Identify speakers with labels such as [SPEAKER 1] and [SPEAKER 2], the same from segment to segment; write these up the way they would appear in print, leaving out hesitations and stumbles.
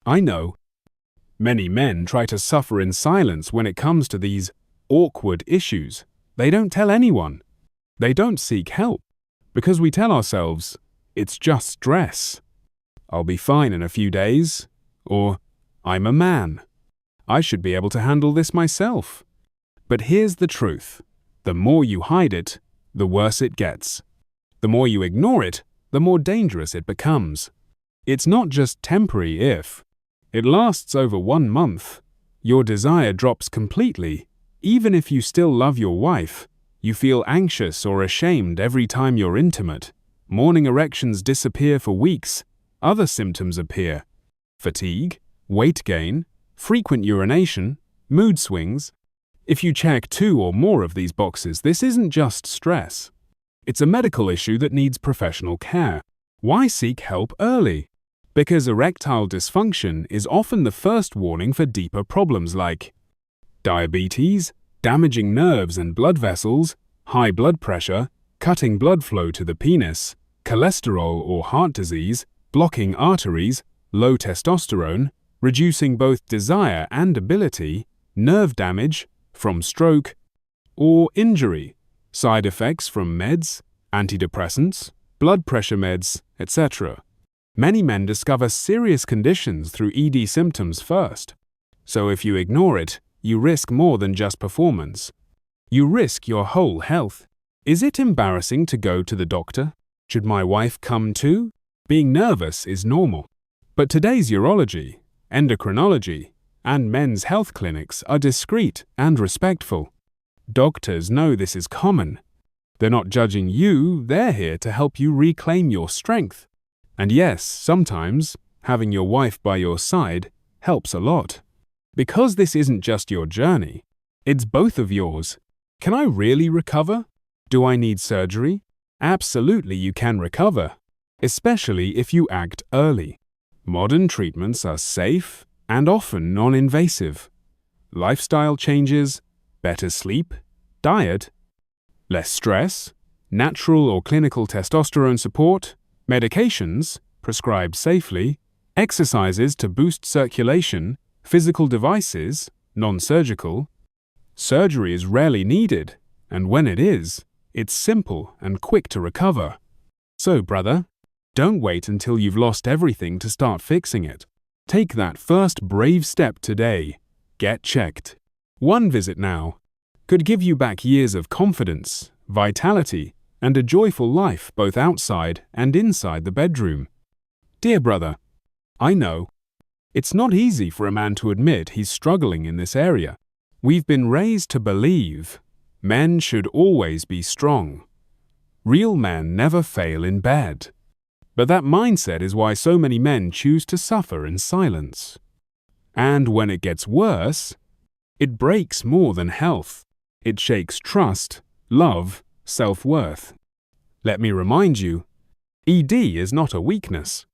[SPEAKER 1] I know. Many men try to suffer in silence when it comes to these awkward issues. They don't tell anyone. They don't seek help because we tell ourselves, it's just stress. I'll be fine in a few days. Or, I'm a man. I should be able to handle this myself. But here's the truth. The more you hide it, the worse it gets. The more you ignore it, the more dangerous it becomes. It's not just temporary if it lasts over 1 month. Your desire drops completely. Even if you still love your wife, you feel anxious or ashamed every time you're intimate. Morning erections disappear for weeks. Other symptoms appear: fatigue, weight gain, frequent urination, mood swings. If you check 2 or more of these boxes, this isn't just stress. It's a medical issue that needs professional care. Why seek help early? Because erectile dysfunction is often the first warning for deeper problems like diabetes, damaging nerves and blood vessels, high blood pressure, cutting blood flow to the penis, cholesterol or heart disease, blocking arteries, low testosterone, reducing both desire and ability, nerve damage from stroke or injury, side effects from meds, antidepressants, blood pressure meds, etc. Many men discover serious conditions through ED symptoms first. So if you ignore it, you risk more than just performance. You risk your whole health. Is it embarrassing to go to the doctor? Should my wife come too? Being nervous is normal. But today's urology, endocrinology, and men's health clinics are discreet and respectful. Doctors know this is common. They're not judging you, they're here to help you reclaim your strength. And yes, sometimes having your wife by your side helps a lot. Because this isn't just your journey, it's both of yours. Can I really recover? Do I need surgery? Absolutely, you can recover, especially if you act early. Modern treatments are safe and often non-invasive. Lifestyle changes, better sleep, diet, less stress, natural or clinical testosterone support, medications prescribed safely, exercises to boost circulation, physical devices, non-surgical. Surgery is rarely needed, and when it is, it's simple and quick to recover. So, brother, don't wait until you've lost everything to start fixing it. Take that first brave step today. Get checked. One visit now could give you back years of confidence, vitality, and a joyful life both outside and inside the bedroom. Dear brother, I know it's not easy for a man to admit he's struggling in this area. We've been raised to believe men should always be strong. Real men never fail in bed. But that mindset is why so many men choose to suffer in silence. And when it gets worse, it breaks more than health. It shakes trust, love, self-worth. Let me remind you, ED is not a weakness.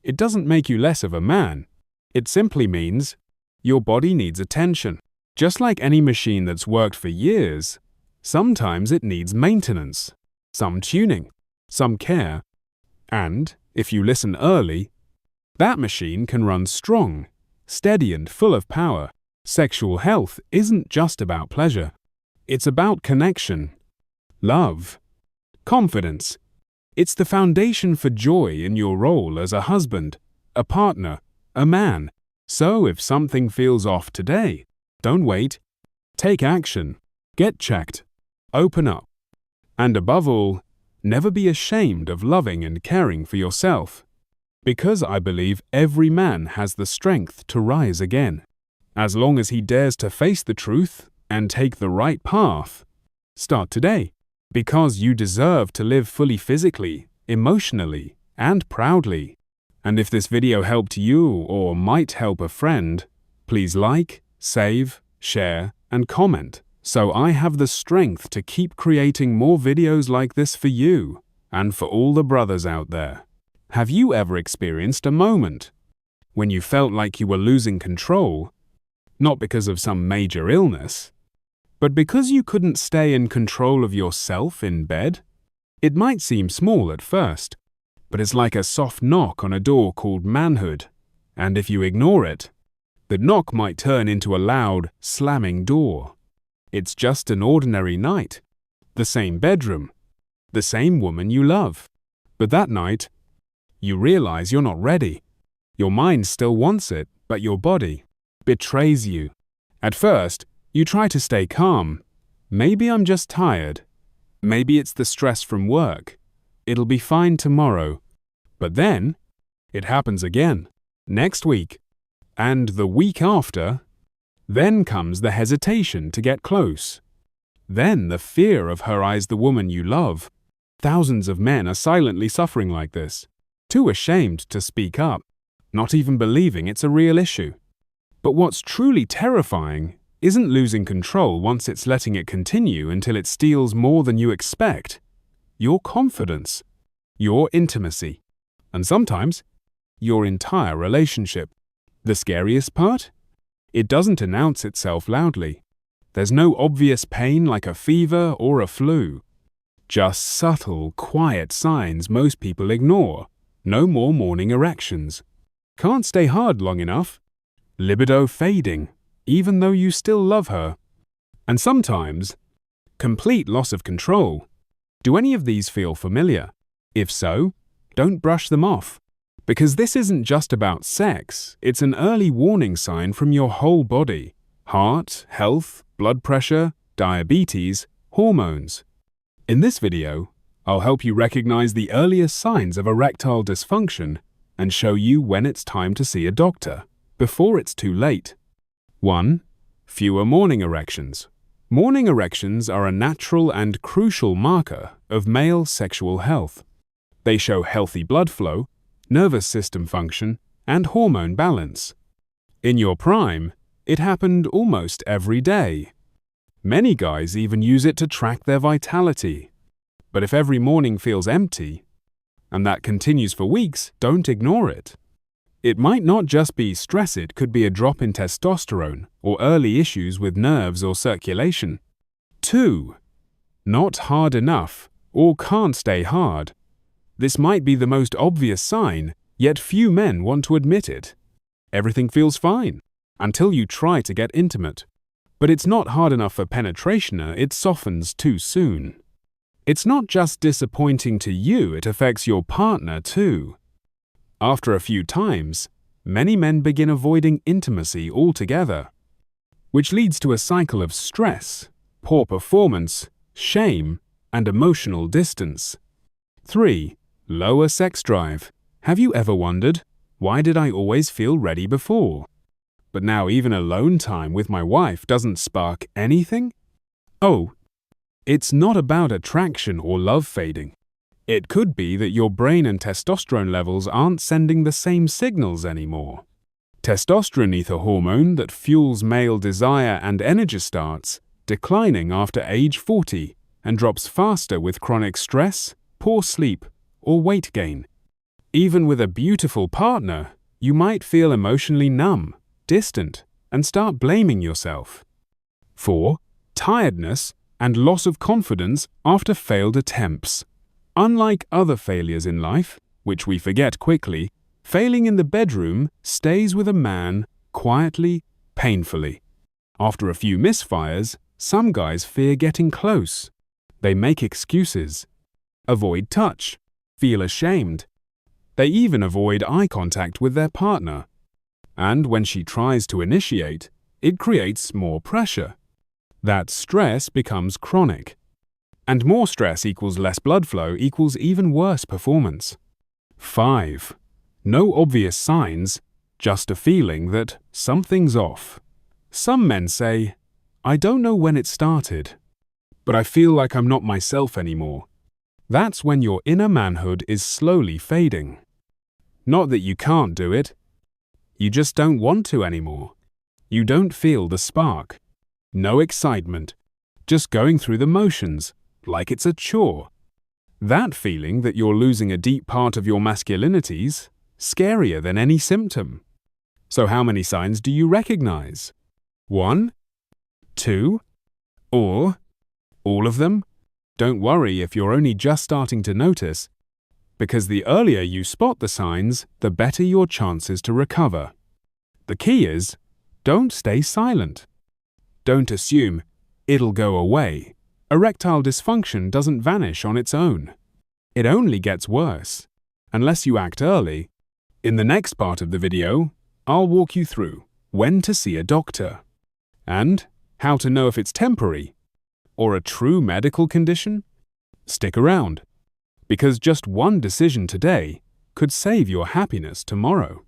[SPEAKER 1] It doesn't make you less of a man. It simply means your body needs attention. Just like any machine that's worked for years, sometimes it needs maintenance, some tuning, some care. And, if you listen early, that machine can run strong, steady and full of power. Sexual health isn't just about pleasure. It's about connection, love, confidence. It's the foundation for joy in your role as a husband, a partner, a man. So if something feels off today, don't wait. Take action. Get checked. Open up. And above all, never be ashamed of loving and caring for yourself. Because I believe every man has the strength to rise again. As long as he dares to face the truth and take the right path. Start today. Because you deserve to live fully physically, emotionally, and proudly. And if this video helped you or might help a friend, please like, save, share, and comment, so I have the strength to keep creating more videos like this for you and for all the brothers out there. Have you ever experienced a moment when you felt like you were losing control, not because of some major illness, but because you couldn't stay in control of yourself in bed? It might seem small at first, but it's like a soft knock on a door called manhood, And if you ignore it, the knock might turn into a loud, slamming door. It's just an ordinary night. The same bedroom. The same woman you love. But that night, you realize you're not ready. Your mind still wants it, but your body betrays you. At first, you try to stay calm. Maybe I'm just tired. Maybe it's the stress from work. It'll be fine tomorrow. But then, it happens again. Next week. And the week after. Then comes the hesitation to get close. Then the fear of her eyes the woman you love. Thousands of men are silently suffering like this. Too ashamed to speak up. Not even believing it's a real issue. But what's truly terrifying isn't losing control once it's letting it continue until it steals more than you expect. Your confidence, your intimacy, and sometimes your entire relationship. The scariest part? It doesn't announce itself loudly. There's no obvious pain like a fever or a flu. Just subtle, quiet signs most people ignore. No more morning erections. Can't stay hard long enough. Libido fading, even though you still love her. And sometimes, complete loss of control. Do any of these feel familiar? If so, don't brush them off. Because this isn't just about sex, it's an early warning sign from your whole body. Heart, health, blood pressure, diabetes, hormones. In this video, I'll help you recognize the earliest signs of erectile dysfunction and show you when it's time to see a doctor, before it's too late. 1. Fewer morning erections. Morning erections are a natural and crucial marker of male sexual health. They show healthy blood flow, nervous system function, and hormone balance. In your prime, it happened almost every day. Many guys even use it to track their vitality. But if every morning feels empty, and that continues for weeks, don't ignore it. It might not just be stress, it could be a drop in testosterone or early issues with nerves or circulation. 2. Not hard enough or can't stay hard. This might be the most obvious sign, yet few men want to admit it. Everything feels fine until you try to get intimate. But it's not hard enough for penetration, it softens too soon. It's not just disappointing to you, it affects your partner too. After a few times, many men begin avoiding intimacy altogether, which leads to a cycle of stress, poor performance, shame, and emotional distance. 3. Lower sex drive. Have you ever wondered, why did I always feel ready before? But now even alone time with my wife doesn't spark anything? Oh, it's not about attraction or love fading. It could be that your brain and testosterone levels aren't sending the same signals anymore. Testosterone, the hormone that fuels male desire and energy, starts declining after age 40 and drops faster with chronic stress, poor sleep, or weight gain. Even with a beautiful partner, you might feel emotionally numb, distant, and start blaming yourself. 4. Tiredness and loss of confidence after failed attempts. Unlike other failures in life, which we forget quickly, failing in the bedroom stays with a man quietly, painfully. After a few misfires, some guys fear getting close. They make excuses, avoid touch, feel ashamed. They even avoid eye contact with their partner. And when she tries to initiate, it creates more pressure. That stress becomes chronic. And more stress equals less blood flow equals even worse performance. 5. No obvious signs, just a feeling that something's off. Some men say, I don't know when it started, but I feel like I'm not myself anymore. That's when your inner manhood is slowly fading. Not that you can't do it. You just don't want to anymore. You don't feel the spark. No excitement. Just going through the motions, like it's a chore. That feeling that you're losing a deep part of your masculinity's scarier than any symptom. So how many signs do you recognize? 1? 2? Or all of them? Don't worry if you're only just starting to notice. because the earlier you spot the signs, the better your chances to recover. The key is, don't stay silent. Don't assume it'll go away. Erectile dysfunction doesn't vanish on its own. It only gets worse, unless you act early. In the next part of the video, I'll walk you through when to see a doctor and how to know if it's temporary or a true medical condition. Stick around, because just one decision today could save your happiness tomorrow.